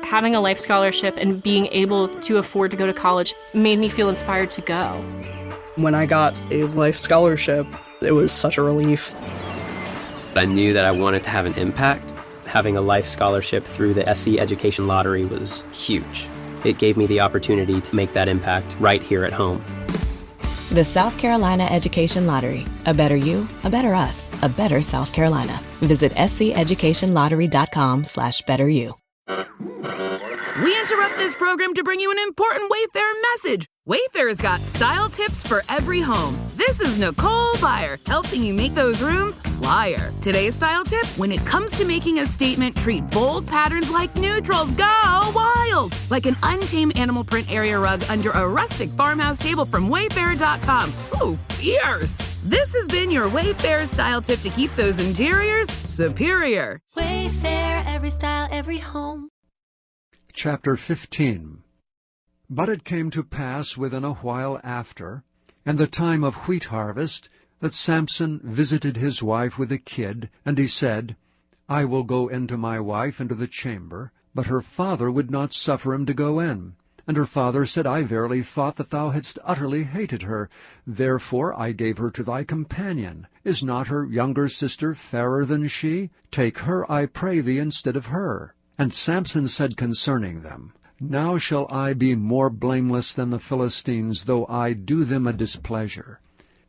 having a life scholarship and being able to afford to go to college made me feel inspired to go. When I got a life scholarship, it was such a relief. I knew that I wanted to have an impact. Having a life scholarship through the SC Education Lottery was huge. It gave me the opportunity to make that impact right here at home. The South Carolina Education Lottery. A better you, a better us, a better South Carolina. Visit sceducationlottery.com/betteryou. We interrupt this program to bring you an important Wayfair message. Wayfair's got style tips for every home. This is Nicole Byer, helping you make those rooms flyer. Today's style tip: when it comes to making a statement, treat bold patterns like neutrals. Go wild! Like an untamed animal print area rug under a rustic farmhouse table from Wayfair.com. Ooh, fierce! This has been your Wayfair style tip to keep those interiors superior. Wayfair, every style, every home. Chapter 15. But it came to pass within a while after, in the time of wheat harvest, that Samson visited his wife with a kid, and he said, I will go in to my wife into the chamber. But her father would not suffer him to go in. And her father said, I verily thought that thou hadst utterly hated her. Therefore I gave her to thy companion. Is not her younger sister fairer than she? Take her, I pray thee, instead of her. And Samson said concerning them, Now shall I be more blameless than the Philistines, though I do them a displeasure.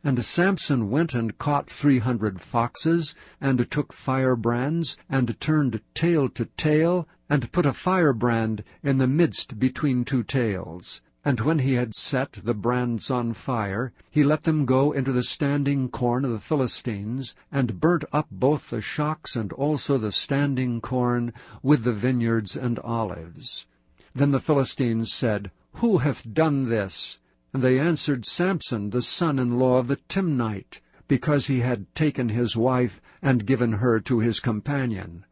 And Samson went and caught 300 foxes, and took firebrands, and turned tail to tail, and put a firebrand in the midst between two tails. And when he had set the brands on fire, he let them go into the standing corn of the Philistines, and burnt up both the shocks and also the standing corn with the vineyards and olives. Then the Philistines said, Who hath done this? And they answered, Samson, the son-in-law of the Timnite, because he had taken his wife and given her to his companion.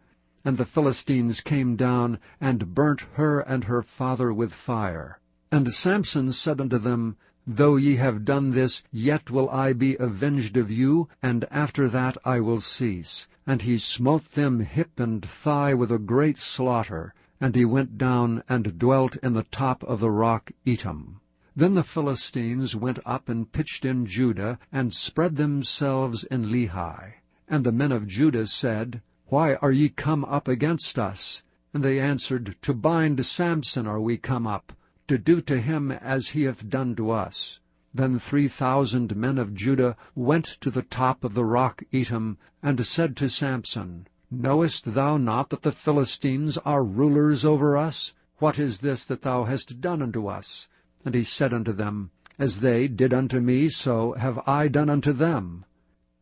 And the Philistines came down and burnt her and her father with fire. And Samson said unto them, Though ye have done this, yet will I be avenged of you, and after that I will cease. And he smote them hip and thigh with a great slaughter, and he went down and dwelt in the top of the rock Etam. Then the Philistines went up and pitched in Judah, and spread themselves in Lehi. And the men of Judah said, Why are ye come up against us? And they answered, To bind Samson are we come up, to do to him as he hath done to us. Then 3,000 men of Judah went to the top of the rock Etam, and said to Samson, Knowest thou not that the Philistines are rulers over us? What is this that thou hast done unto us? And he said unto them, As they did unto me, so have I done unto them.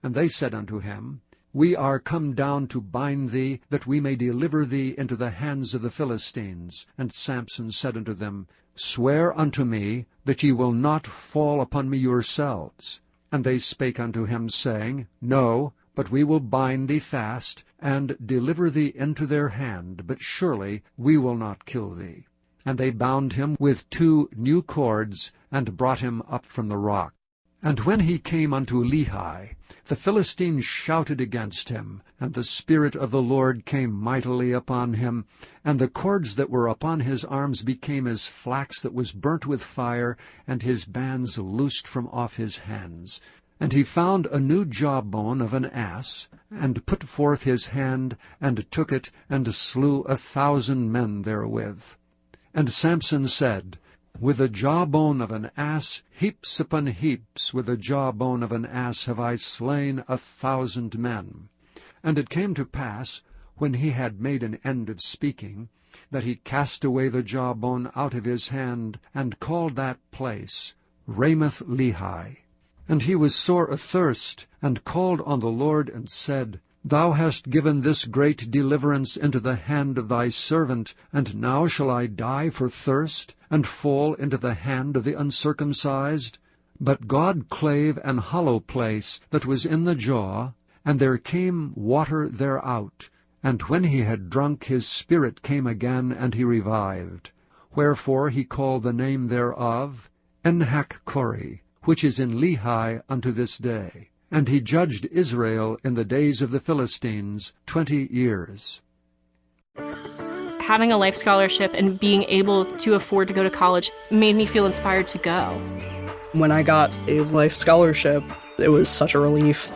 And they said unto him, We are come down to bind thee, that we may deliver thee into the hands of the Philistines. And Samson said unto them, Swear unto me that ye will not fall upon me yourselves. And they spake unto him, saying, No, but we will bind thee fast, and deliver thee into their hand, but surely we will not kill thee. And they bound him with 2 new cords, and brought him up from the rock. And when he came unto Lehi, the Philistines shouted against him, and the Spirit of the Lord came mightily upon him, and the cords that were upon his arms became as flax that was burnt with fire, and his bands loosed from off his hands. And he found a new jawbone of an ass, and put forth his hand, and took it, and slew 1,000 men therewith. And Samson said, With the jawbone of an ass, heaps upon heaps, with the jawbone of an ass have I slain 1,000 men. And it came to pass, when he had made an end of speaking, that he cast away the jawbone out of his hand, and called that place Ramoth-Lehi. And he was sore athirst, and called on the Lord, and said, Thou hast given this great deliverance into the hand of thy servant, and now shall I die for thirst, and fall into the hand of the uncircumcised? But God clave an hollow place that was in the jaw, and there came water thereout. And when he had drunk, his spirit came again, and he revived. Wherefore he called the name thereof Enhakkore, which is in Lehi unto this day. And he judged Israel in the days of the Philistines 20 years. Having a life scholarship and being able to afford to go to college made me feel inspired to go. When I got a life scholarship, it was such a relief.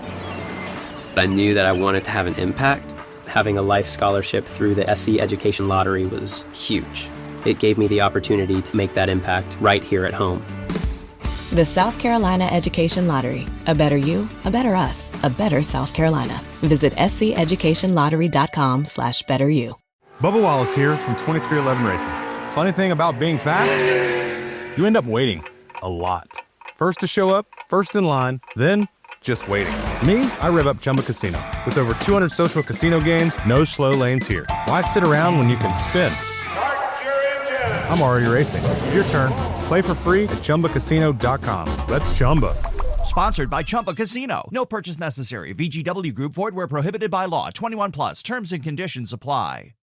I knew that I wanted to have an impact. Having a life scholarship through the SC Education Lottery was huge. It gave me the opportunity to make that impact right here at home. The South Carolina Education Lottery. A better you, a better us, a better South Carolina. Visit sceducationlottery.com/betteryou. Bubba Wallace here from 2311 Racing. Funny thing about being fast, you end up waiting a lot. First to show up, first in line, then just waiting. Me, I rev up Chumba Casino. With over 200 social casino games, no slow lanes here. Why sit around when you can spin? I'm already racing. Your turn. Play for free at ChumbaCasino.com. Let's Chumba. Sponsored by Chumba Casino. No purchase necessary. VGW Group. Void where prohibited by law. 21 plus. Terms and conditions apply.